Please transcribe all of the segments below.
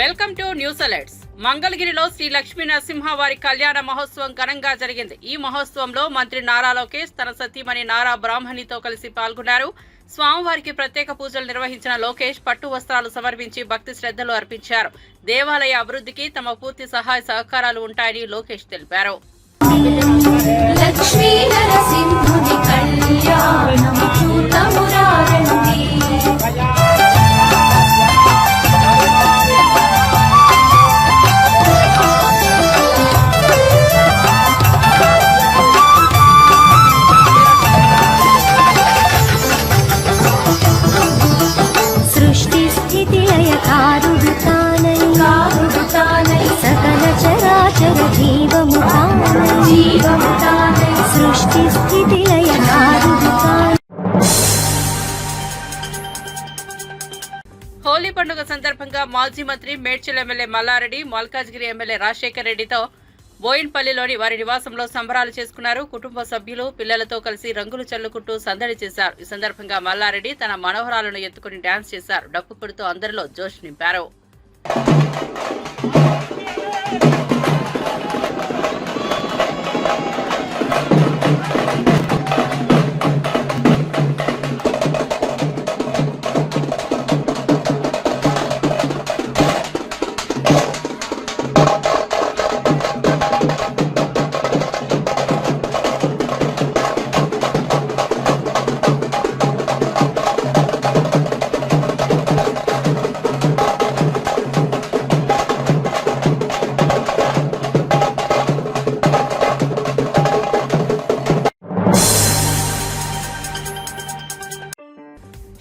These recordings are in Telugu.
Welcome to news alerts. మంగళగిరిలో శ్రీ లక్ష్మీ నరసింహవారి కళ్యాణ మహోత్సవం ఘనంగా జరిగింది. ఈ మహోత్సవంలో మంత్రి నారా లోకేష్ తన సతీమణి నారా బ్రాహ్మణితో కలిసి పాల్గొన్నారు. స్వామివారికి ప్రత్యేక పూజలు నిర్వహించిన లోకేష్ పట్టు వస్త్రాలు సమర్పించి భక్తి శ్రద్ధలు అర్పించారు. దేవాలయ అభివృద్ధికి తమ పూర్తి సహాయ సహకారాలు ఉంటాయని లోకేష్ తెలిపారు. सकल चराचर सृष्टि स्थिति लय హోలీ పండుగ సందర్భంగా మాజీ మంత్రి మేడ్చల్ ఎమ్మెల్యే మల్లారెడ్డి మల్కాజ్గిరి ఎమ్మెల్యే రాజశేఖర్ రెడ్డితో బోయిన్పల్లిలోని వారి నివాసంలో సంబరాలు చేసుకున్నారు. కుటుంబ సభ్యులు పిల్లలతో కలిసి రంగులు చల్లుకుంటూ సందడి చేశారు. ఈ సందర్భంగా మల్లారెడ్డి తన మనవరాలను ఎత్తుకుని డాన్స్ చేశారు. డప్పు కొడుతూ అందరిలో జోష్ నింపారు.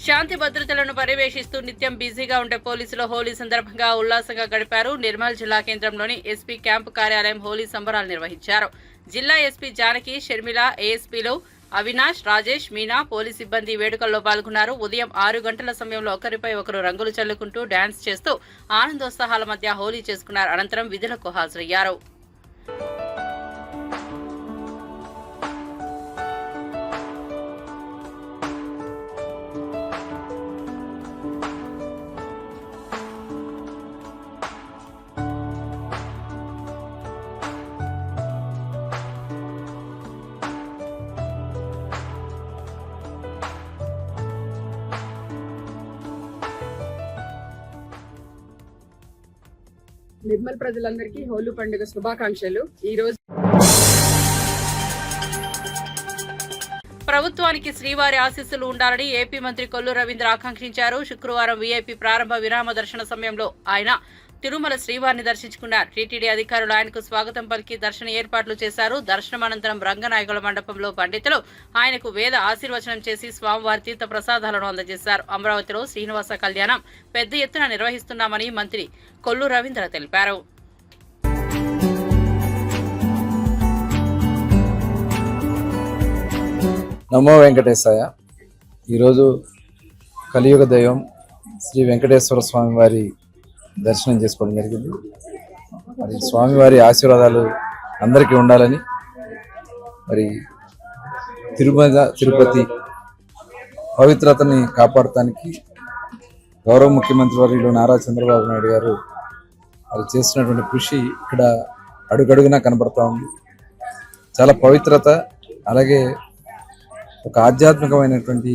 శాంతి భద్రతలను పర్యవేక్షిస్తూ నిత్యం బిజీగా ఉండే పోలీసులు హోలీ సందర్భంగా ఉల్లాసంగా గడిపారు. నిర్మల్ జిల్లా కేంద్రంలోని ఎస్పీ క్యాంపు కార్యాలయం హోలీ సంబరాలు నిర్వహించారు. జిల్లా ఎస్పీ జానకి, షర్మిల, ఏఎస్పీలు అవినాష్, రాజేష్, మీనా పోలీస్ సిబ్బంది వేడుకల్లో పాల్గొన్నారు. ఉదయం 6 గంటల సమయంలో ఒకరిపై ఒకరు రంగులు చల్లుకుంటూ డాన్స్ చేస్తూ ఆనందోత్సాహాల మధ్య హోలీ చేసుకున్నారు. అనంతరం విధులకు హాజరయ్యారు. నిర్మల్ ప్రజలందరికీ హోలీ పండుగ శుభాకాంక్షలు. ఈ రోజు ప్రభుత్వానికి శ్రీవారి ఆశీస్సులు ఉండాలని ఏపీ మంత్రి కొల్లు రవీంద్ర ఆకాంక్షించారు. శుక్రవారం వీఐపీ ప్రారంభ విరామ దర్శన సమయంలో ఆయన తిరుమల శ్రీవారిని దర్శించుకున్నారు. టీటీడీ అధికారులు ఆయనకు స్వాగతం పలికి దర్శన ఏర్పాట్లు చేశారు. దర్శనం అనంతరం రంగనాయకుల మండపంలో పండితులు ఆయనకు వేద ఆశీర్వచనం చేసి స్వామివారి తీర్థ ప్రసాదాలను అందజేశారు. అమరావతిలో శ్రీనివాస కళ్యాణం పెద్ద ఎత్తున నిర్వహిస్తున్నామని మంత్రి కొల్లు రవీంద్ర తెలిపారు. నమో వెంకటేశాయ. ఈరోజు కలియుగ దైవం శ్రీ వెంకటేశ్వర స్వామి వారి దర్శనం చేసుకోవడం జరిగింది. మరి స్వామివారి ఆశీర్వాదాలు అందరికీ ఉండాలని, మరి తిరుమల తిరుపతి పవిత్రతని కాపాడటానికి గౌరవ ముఖ్యమంత్రి వర్యులు నారా చంద్రబాబు నాయుడు గారు మరి చేస్తున్నటువంటి కృషి ఇక్కడ అడుగడుగునా కనబడతా ఉంది. చాలా పవిత్రత, అలాగే ఒక ఆధ్యాత్మికమైనటువంటి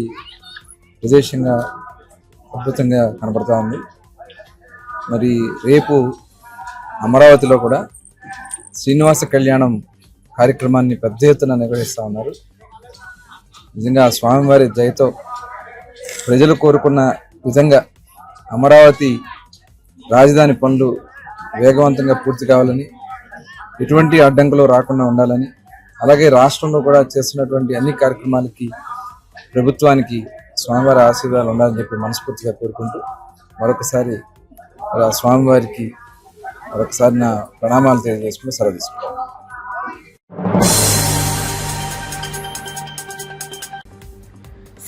ప్రదేశంగా అద్భుతంగా కనబడతా ఉంది. మరి రేపు అమరావతిలో కూడా శ్రీనివాస కళ్యాణం కార్యక్రమాన్ని పెద్ద ఎత్తున నిర్వహిస్తూ ఉన్నారు. నిజంగా స్వామివారి దయతో ప్రజలు కోరుకున్న విధంగా అమరావతి రాజధాని పనులు వేగవంతంగా పూర్తి కావాలని, ఎటువంటి అడ్డంకులు రాకుండా ఉండాలని, అలాగే రాష్ట్రంలో కూడా చేస్తున్నటువంటి అన్ని కార్యక్రమాలకి ప్రభుత్వానికి స్వామివారి ఆశీర్వాదాలు ఉండాలని చెప్పి మనస్ఫూర్తిగా కోరుకుంటూ మరొకసారి స్వామివారికి మరొకసారి నా ప్రణామాలు తెలియజేసుకుని సెలవు తీసుకుంటాను.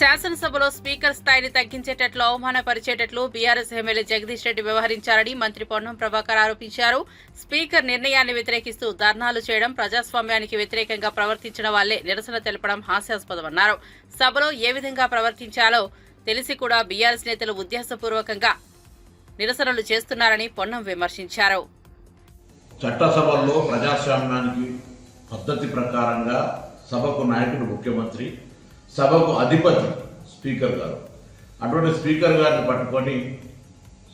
శాసనసభలో స్పీకర్ స్థాయిని తగ్గించేటట్లు అవమానపరిచేటట్లు బీఆర్ఎస్ ఎమ్మెల్యే జగదీష్ రెడ్డి వ్యవహరించారని మంత్రి పొన్నం ప్రభాకర్ ఆరోపించారు. స్పీకర్ నిర్ణయాన్ని వ్యతిరేకిస్తూ ధర్నాలు చేయడం, ప్రజాస్వామ్యానికి వ్యతిరేకంగా ప్రవర్తించడం వల్లే నిరసన తెలపడం హాస్యాస్పదమన్నారు. సభలో ఏ విధంగా ప్రవర్తించాలో తెలిసి కూడా బీఆర్ఎస్ నేతలు ఉద్దేశపూర్వకంగా నిరసనలు చేస్తున్నారని పొన్నం విమర్శించారు. చట్టసభల్లో ప్రజాస్వామ్యానికి పద్ధతి ప్రకారంగా సభకు నాయకుడు ముఖ్యమంత్రి, సభకు అధిపతి స్పీకర్ గారు. అటువంటి స్పీకర్ గారిని పట్టుకొని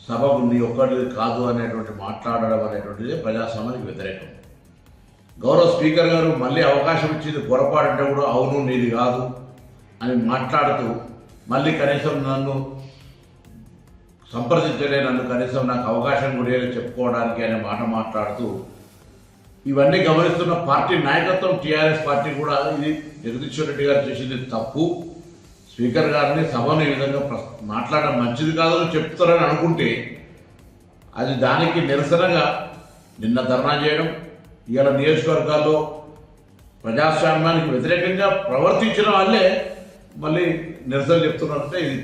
సభకు నీ ఒక్కటి కాదు అనేటువంటి మాట్లాడడం అనేటువంటిది ప్రజాస్వామ్యానికి వ్యతిరేకం. గౌరవ స్పీకర్ గారు మళ్ళీ అవకాశం ఇచ్చింది పొరపాటు కూడా అవును నీది కాదు అని మాట్లాడుతూ మళ్ళీ కనీసం నన్ను సంప్రదించలే, నన్ను కనీసం నాకు అవకాశం కూడా చెప్పుకోవడానికి అనే మాట మాట్లాడుతూ ఇవన్నీ గమనిస్తున్న పార్టీ నాయకత్వం టీఆర్ఎస్ పార్టీ కూడా ఇది జగదీశ్వర్ రెడ్డి గారు చేసింది తప్పు, స్పీకర్ గారిని సభను ఈ విధంగా మాట్లాడడం మంచిది కాదని చెప్తారని అనుకుంటే అది దానికి నిరసనగా నిన్న ధర్నా చేయడం, ఇవాళ నియోజకవర్గాల్లో ప్రజాస్వామ్యానికి వ్యతిరేకంగా ప్రవర్తించిన వాళ్ళే మళ్ళీ నిరసన చెప్తున్నారంటే ఇది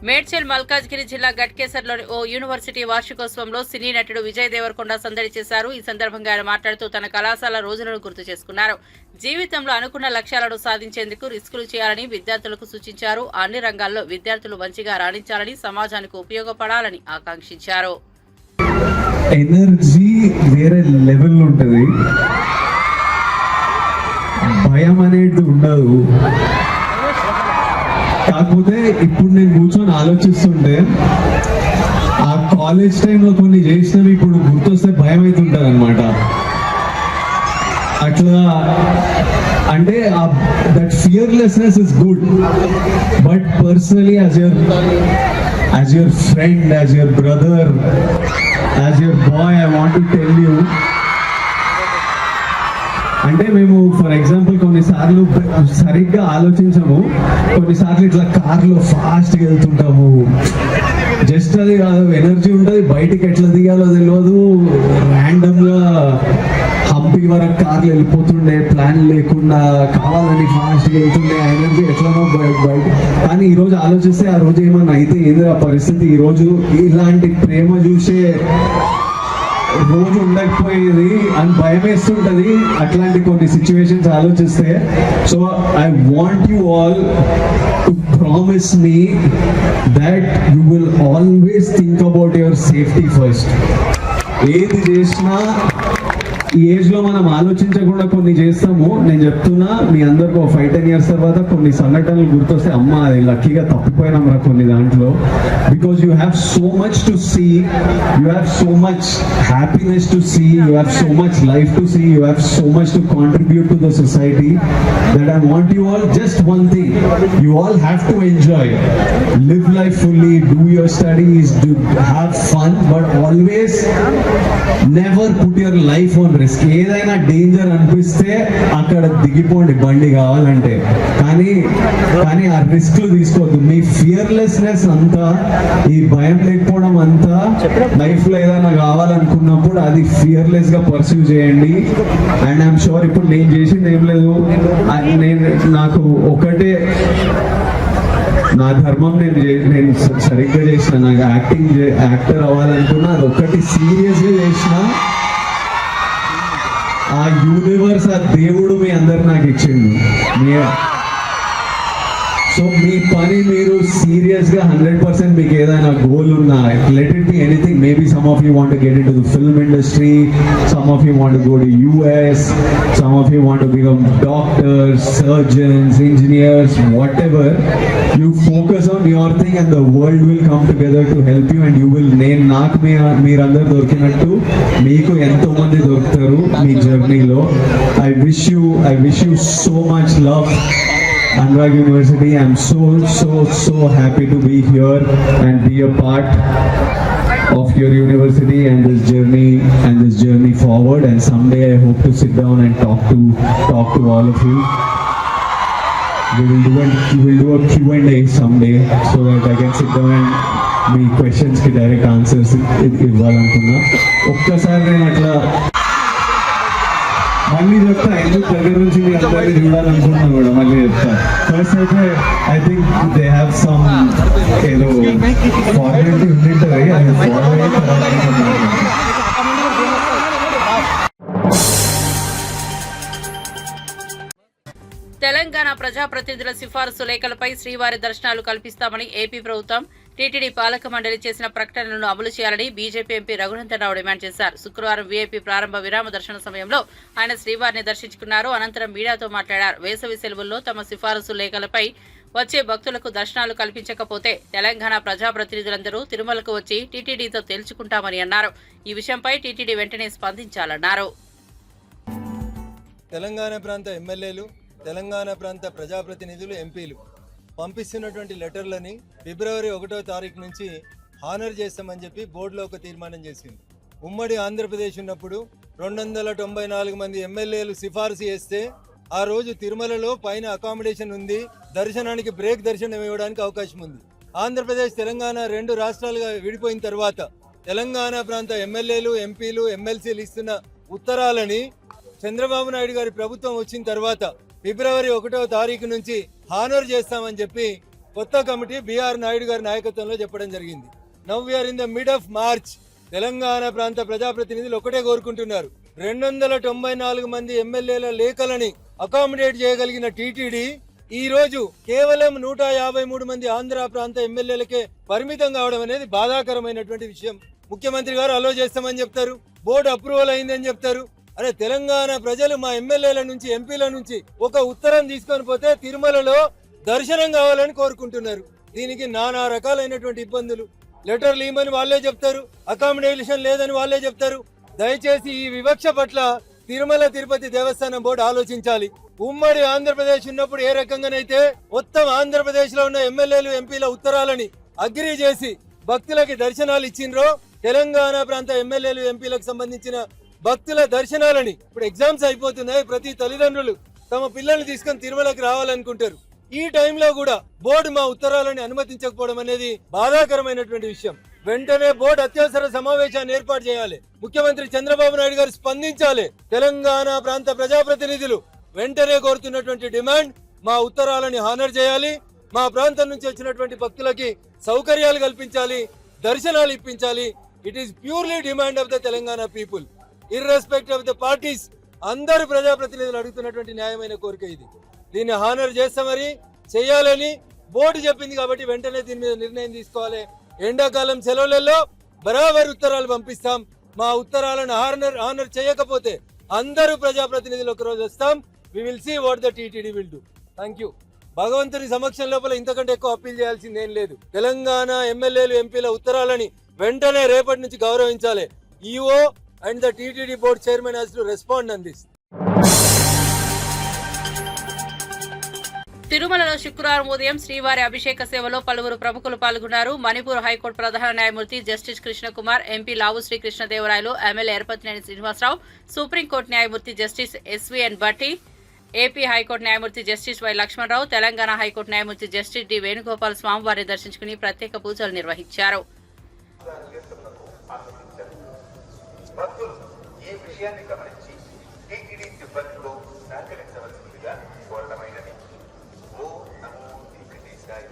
మేడ్చల్ మల్కాజ్గిరి జిల్లా గట్కేసర్లోని ఓ యూనివర్సిటీ వార్షికోత్సవంలో సినీ నటుడు విజయ్ దేవరకొండ సందడి చేశారు. ఈ సందర్భంగా ఆయన మాట్లాడుతూ తన కళాశాల రోజులను గుర్తు చేసుకున్నారు. జీవితంలో అనుకున్న లక్ష్యాలను సాధించేందుకు రిస్కులు చేయాలని విద్యార్థులకు సూచించారు. అన్ని రంగాల్లో విద్యార్థులు మంచిగా రాణించాలని, సమాజానికి ఉపయోగపడాలని ఆకాంక్షించారు. ఎనర్జీ వేరే లెవెల్ ఉంటుంది, భయం అనేది ఉండదు. కాకపోతే ఇప్పుడు నేను కూర్చొని ఆలోచిస్తుంటే ఆ కాలేజ్ టైంలో కొన్ని చేసినవి ఇప్పుడు గుర్తొస్తే భయం అవుతుంటుంది అనమాట. అట్లా అంటే that fearlessness is good, but personally as your friend, as your brother, as your boy, I want to tell you, అంటే మేము ఫర్ ఎగ్జాంపుల్ కొన్నిసార్లు సరిగ్గా ఆలోచించము, కొన్నిసార్లు ఇట్లా కార్లో ఫాస్ట్గా వెళ్తుంటాము. జస్ట్ అది కాదు, ఎనర్జీ ఉంటుంది, బయటికి ఎట్లా దిగాలో తెలియదు, ర్యాండమ్గా హంపి వరకు కార్లు వెళ్ళిపోతుండే, ప్లాన్ లేకుండా కావాలని ఫాస్ట్గా వెళ్తుండే, ఎనర్జీ ఎట్లనో బయట. కానీ ఈరోజు ఆలోచిస్తే ఆ రోజు ఏమన్నా అయితే ఏంది ఆ పరిస్థితి, ఈరోజు ఇలాంటి ప్రేమ చూసే రోజు ఉండకపోయేది అని భయం వేస్తుంటది అట్లాంటి కొన్ని సిచ్యువేషన్స్ ఆలోచిస్తే. So I want you all to promise me that you will always think about your safety first. ఏది చేసినా ఈ ఏజ్ లో మనం ఆలోచించకుండా కొన్ని చేస్తాము. నేను చెప్తున్నా మీ అందరికి ఒక 5-10 years తర్వాత కొన్ని సంఘటనలు గుర్తొస్తే అమ్మ అది లక్కీగా తప్పిపోయినాం రా కొన్ని దాంట్లో. Because you have so much to see, you have so much happiness to see, you have so much life to see, you have so much to contribute to the society that I want you all just one thing, you all have to enjoy, live life fully, do your studies, do have fun, but always never put your life on risk. ఏదైనా డేంజర్ అనిపిస్తే అక్కడ దిగిపోండి బండి కావాలంటే, కానీ ఆ రిస్క్లు తీసుకోవద్దు. మీ ఫియర్లెస్నెస్ అంతా, ఈ భయం లేకపోవడం అంతా లైఫ్ లో ఏదైనా కావాలనుకున్నప్పుడు అది ఫియర్లెస్ గా పర్సూ చేయండి. అండ్ ఐఎమ్ షూర్ ఇప్పుడు నేను చేసింది ఏం లేదు, నాకు ఒకటే నా ధర్మం, నేను సరిగ్గా చేసిన, నాకు యాక్టర్ అవ్వాలనుకున్నా, అది ఒక్కటి సీరియస్ గా చేసిన, ఆ యూనివర్స్, ఆ దేవుడు మీ అందరు నాకు ఇచ్చిండు. సో మీ పని మీరు సీరియస్ గా 100% మీకు ఏదైనా గోల్ ఉన్నా, let it be anything. Maybe some of you want to get in to the film industry, some of you want to go to US, some of you want to become doctors, surgeons, engineers, what ever. You focus on your thing and the world will come together to help you. And you will, నాకు మీరందరూ దొరికినట్టు మీకు ఎంతో మంది దొరుకుతారు మీ జర్నీలో. I wish you so much love, Anurag University. I'm so happy to be here and be a part of your university and this journey forward. And someday I hope to sit down and talk to all of you. We will do a Q&A someday so that I can sit down and me questions కి direct answers ఇవ్వాలనుకున్నా. ఒక్కసారి నేను అట్లా మళ్ళీ చెప్తా, ఎందుకు దగ్గర నుంచి మీ అందరినీ చూడాలనుకుంటున్నా కూడా మళ్ళీ చెప్తా. ఫస్ట్ అయితే I think they have some ఏదో ఫార్మాలిటీ ఉండింటుంది, అది ఫాలో అయిన తర్వాత తెలంగాణ ప్రజాప్రతినిధుల సిఫారసు లేఖలపై శ్రీవారి దర్శనాలు కల్పిస్తామని ఏపీ ప్రభుత్వం టీటీడీ పాలక మండలి చేసిన ప్రకటనలను అమలు చేయాలని బీజేపీ ఎంపీ రఘునందనరావు డిమాండ్ చేశారు. శుక్రవారం వీఐపీ ప్రారంభ విరామ దర్శన సమయంలో ఆయన శ్రీవారిని దర్శించుకున్నారు. అనంతరం మీడియాతో మాట్లాడారు. వేసవి సెలవుల్లో తమ సిఫారసు లేఖలపై వచ్చే భక్తులకు దర్శనాలు కల్పించకపోతే తెలంగాణ ప్రజాప్రతినిధులందరూ తిరుమలకు వచ్చి టీటీడీతో తేల్చుకుంటామని అన్నారు. ఈ విషయంపై టీటీడీ వెంటనే స్పందించాలన్నారు. తెలంగాణ ప్రాంత ఎమ్మెల్యేలు, తెలంగాణ ప్రాంత ప్రజాప్రతినిధులు, ఎంపీలు పంపిస్తున్నటువంటి లెటర్లని ఫిబ్రవరి 1వ తారీఖు నుంచి హానర్ చేస్తామని చెప్పి బోర్డులో ఒక తీర్మానం చేసింది. ఉమ్మడి ఆంధ్రప్రదేశ్ ఉన్నప్పుడు 294 మంది ఎమ్మెల్యేలు సిఫార్సు చేస్తే ఆ రోజు తిరుమలలో పైన అకామిడేషన్ ఉంది, దర్శనానికి బ్రేక్ దర్శనం ఇవ్వడానికి అవకాశం ఉంది. ఆంధ్రప్రదేశ్, తెలంగాణ 2 రాష్ట్రాలుగా విడిపోయిన తర్వాత తెలంగాణ ప్రాంత ఎమ్మెల్యేలు, ఎంపీలు, ఎమ్మెల్సీలు ఇస్తున్న ఉత్తరాలని చంద్రబాబు నాయుడు గారి ప్రభుత్వం వచ్చిన తర్వాత ఫిబ్రవరి 1వ తారీఖు నుంచి హానర్ చేస్తామని చెప్పి కొత్త కమిటీ బిఆర్ నాయుడు గారి నాయకత్వంలో చెప్పడం జరిగింది. Now we are in the mid of March. Telangana ప్రాంత ప్రజాప్రతినిధులు ఒకటే కోరుకుంటున్నారు, 294 మంది ఎమ్మెల్యేల లేఖలని అకామిడేట్ చేయగలిగిన టీటీడీ ఈ రోజు కేవలం 153 మంది ఆంధ్ర ప్రాంత ఎమ్మెల్యేలకే పరిమితం కావడం అనేది బాధాకరమైనటువంటి విషయం. ముఖ్యమంత్రి గారు అలో చేస్తామని చెప్తారు, బోర్డు అప్రూవల్ అయిందని చెప్తారు. అరే, తెలంగాణ ప్రజలు మా ఎమ్మెల్యేల నుంచి, ఎంపీల నుంచి ఒక ఉత్తరం తీసుకొని పోతే తిరుమలలో దర్శనం కావాలని కోరుకుంటున్నారు. దీనికి నానా రకాలైనటువంటి ఇబ్బందులు. లెటర్లు ఇవ్వమని వాళ్ళే చెప్తారు, అకామిడేషన్ లేదని వాళ్ళే చెప్తారు. దయచేసి ఈ వివక్ష పట్ల తిరుమల తిరుపతి దేవస్థానం బోర్డు ఆలోచించాలి. ఉమ్మడి ఆంధ్రప్రదేశ్ ఉన్నప్పుడు ఏ రకంగానైతే మొత్తం ఆంధ్రప్రదేశ్ లో ఉన్న ఎమ్మెల్యేలు, ఎంపీల ఉత్తరాలని అగ్రీ చేసి భక్తులకి దర్శనాలు ఇచ్చిండ్రో, తెలంగాణ ప్రాంత ఎమ్మెల్యేలు, ఎంపీలకు సంబంధించిన భక్తుల దర్శనాలని ఇప్పుడు ఎగ్జామ్స్ అయిపోతున్నాయి. ప్రతి తల్లిదండ్రులు తమ పిల్లల్ని తీసుకొని తిరుమలకి రావాలనుకుంటారు. ఈ టైంలో కూడా బోర్డు మా ఉత్తరాలని అనుమతించకపోవడం అనేది బాధాకరమైనటువంటి విషయం. వెంటనే బోర్డు అత్యవసర సమావేశాన్ని ఏర్పాటు చేయాలి. ముఖ్యమంత్రి చంద్రబాబు నాయుడు గారు స్పందించాలి. తెలంగాణ ప్రాంత ప్రజాప్రతినిధులు వెంటనే కోరుతున్నటువంటి డిమాండ్, మా ఉత్తరాలని హానర్ చేయాలి, మా ప్రాంతం నుంచి వచ్చినటువంటి భక్తులకి సౌకర్యాలు కల్పించాలి, దర్శనాలు ఇప్పించాలి. It is purely demand of the Telangana people, irrespective of the parties. అందరు ప్రజాప్రతినిధులు అడుగుతున్నటువంటి న్యాయమైన కోరిక ఇది. దీన్ని హానర్ చేస్తే మరి చేయాలని బోర్డు చెప్పింది కాబట్టి వెంటనే దీని మీద నిర్ణయం తీసుకోవాలి. ఎండాకాలం సెలవులలో బరాబర్ ఉత్తరాలు పంపిస్తాం. మా ఉత్తరాలను హానర్ చేయకపోతే అందరూ ప్రజాప్రతినిధులు ఒక రోజు వస్తాం. We will see what the TTD will do. Thank you. భగవంతుని సమక్షం లోపల ఇంతకంటే ఎక్కువ అప్పీల్ చేయాల్సింది ఏం లేదు. తెలంగాణ ఎమ్మెల్యేలు, ఎంపీల ఉత్తరాలని వెంటనే రేపటి నుంచి గౌరవించాలి. EO and the TTD board chairman has to respond on this. తిరుమలలో శుక్రవారం ఉదయం శ్రీవారి అభిషేక సేవలో పలువురు ప్రముఖులు పాల్గొన్నారు. మణిపూర్ హైకోర్టు ప్రధాన న్యాయమూర్తి justice Krishnakumar, MP Lavu Srikrishnadevarayalu, MLA Yarapathineni Srinivasarao, supreme court న్యాయమూర్తి justice SVN Bhatti, AP high court న్యాయమూర్తి justice Y Lakshmanarao, Telangana high court న్యాయమూర్తి జస్టిస్ డి వేణుగోపాల్ స్వామివారిని దర్శించుకుని ప్రత్యేక పూజలు నిర్వహించారు. భక్తులు ఈ విషయాన్ని గమనించి టీటీడీ సిబ్బందితో సహకరించవలసిందిగా కోరడమైనది. ఓ నమో వెంకటేశాయ.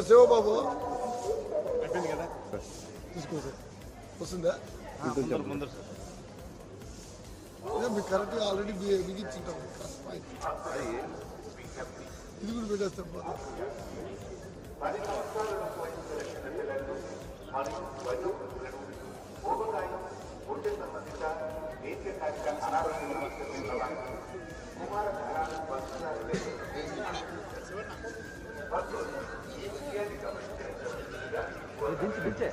శివబాబు వస్తుందా మీకు కరెక్ట్గా ఆల్రెడీ బిగించుంటాం. ఇది కూడా పెట్టేస్తాం. దించే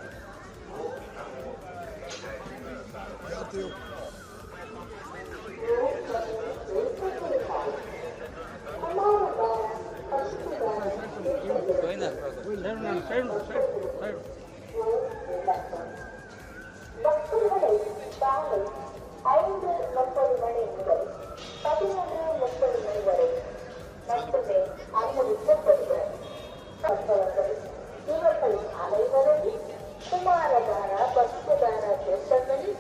குமாரதாரா பசுதாரா தேசங்களில்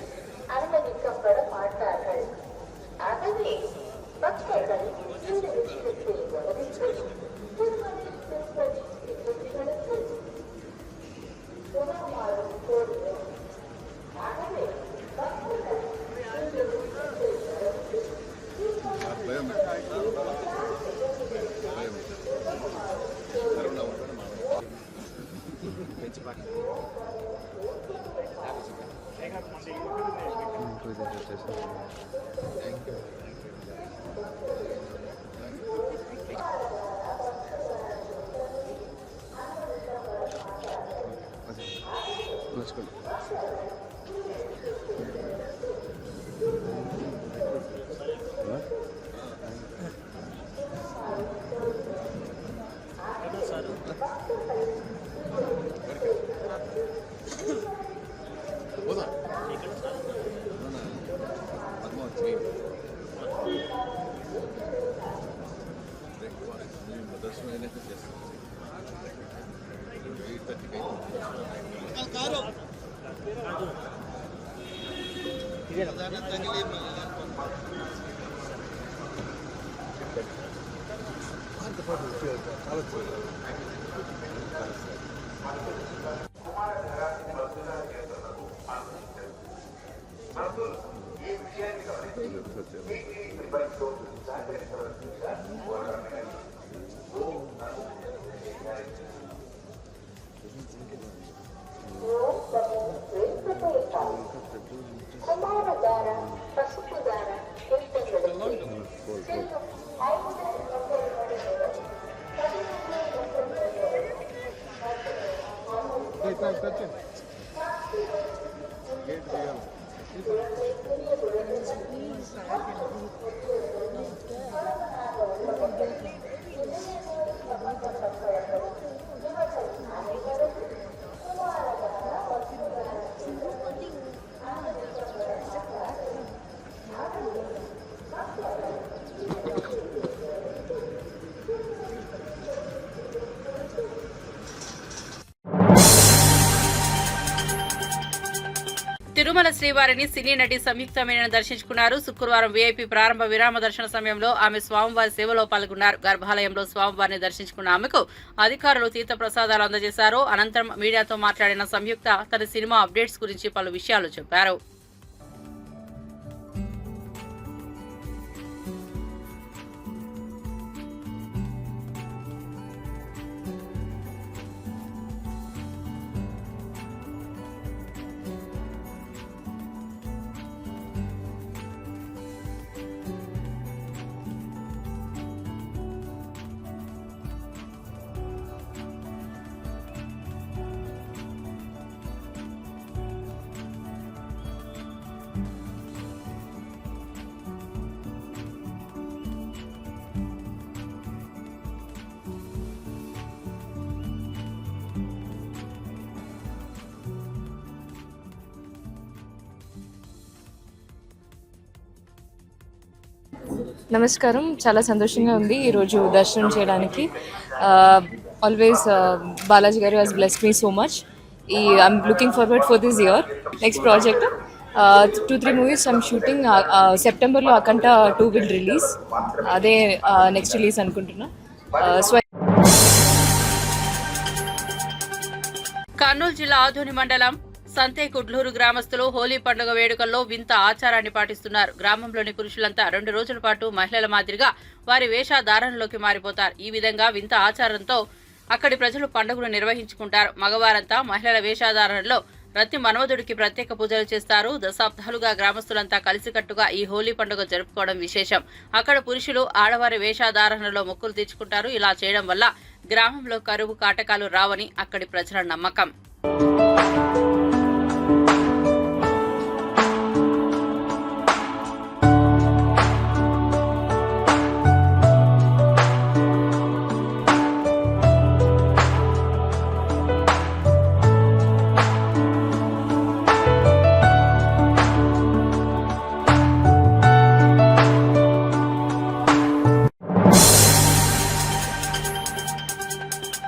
அனுமதிக்கப்பட மாட்டார்கள். ஆகவே மக்கள் இந்த விஷயத்தை கவனித்து திருமண திருப்பதி விதிகளுக்கு உணவாடும் கோருவோம். ஆகவே மக்கள் இந்த விஷயத்தை కుమారధార పసుపుధార తిరుమల శ్రీవారిని సినీ నటి సంయుక్త మీనన్ దర్శించుకున్నారు. శుక్రవారం వీఐపీ ప్రారంభ విరామ దర్శన సమయంలో ఆమె స్వామివారి సేవలో పాల్గొన్నారు. గర్భాలయంలో స్వామివారిని దర్శించుకున్న ఆమెకు అధికారులు తీర్థ ప్రసాదాలు అందజేశారు. అనంతరం మీడియాతో మాట్లాడిన సంయుక్త తన సినిమా అప్డేట్స్ గురించి పలు విషయాలు చెప్పారు. నమస్కారం. చాలా సంతోషంగా ఉంది ఈరోజు దర్శనం చేయడానికి. ఆల్వేస్ బాలాజీ గారు has blessed me so much. I'm looking forward for this year. Next project 2-3 movies I'm shooting. సెప్టెంబర్లో అకంట 2 విల్ రిలీజ్. అదే నెక్స్ట్ రిలీజ్ అనుకుంటున్నా. కర్నూలు జిల్లా ఆదోని మండలం సంతే కుడ్లూరు గ్రామస్తులు హోలీ పండుగ వేడుకల్లో వింత ఆచారాన్ని పాటిస్తున్నారు. గ్రామంలోని పురుషులంతా 2 రోజుల పాటు మహిళల మాదిరిగా వారి వేషధారణలోకి మారిపోతారు. ఈ విధంగా వింత ఆచారంతో అక్కడి ప్రజలు పండుగను నిర్వహించుకుంటారు. మగవారంతా మహిళల వేషధారణలో రతి మన్మధుడికి ప్రత్యేక పూజలు చేస్తారు. దశాబ్దాలుగా గ్రామస్తులంతా కలిసికట్టుగా ఈ హోలీ పండుగ జరుపుకోవడం విశేషం. అక్కడ పురుషులు ఆడవారి వేషధారణలో మొక్కులు తీర్చుకుంటారు. ఇలా చేయడం వల్ల గ్రామంలో కరువు కాటకాలు రావని అక్కడి ప్రజల నమ్మకం.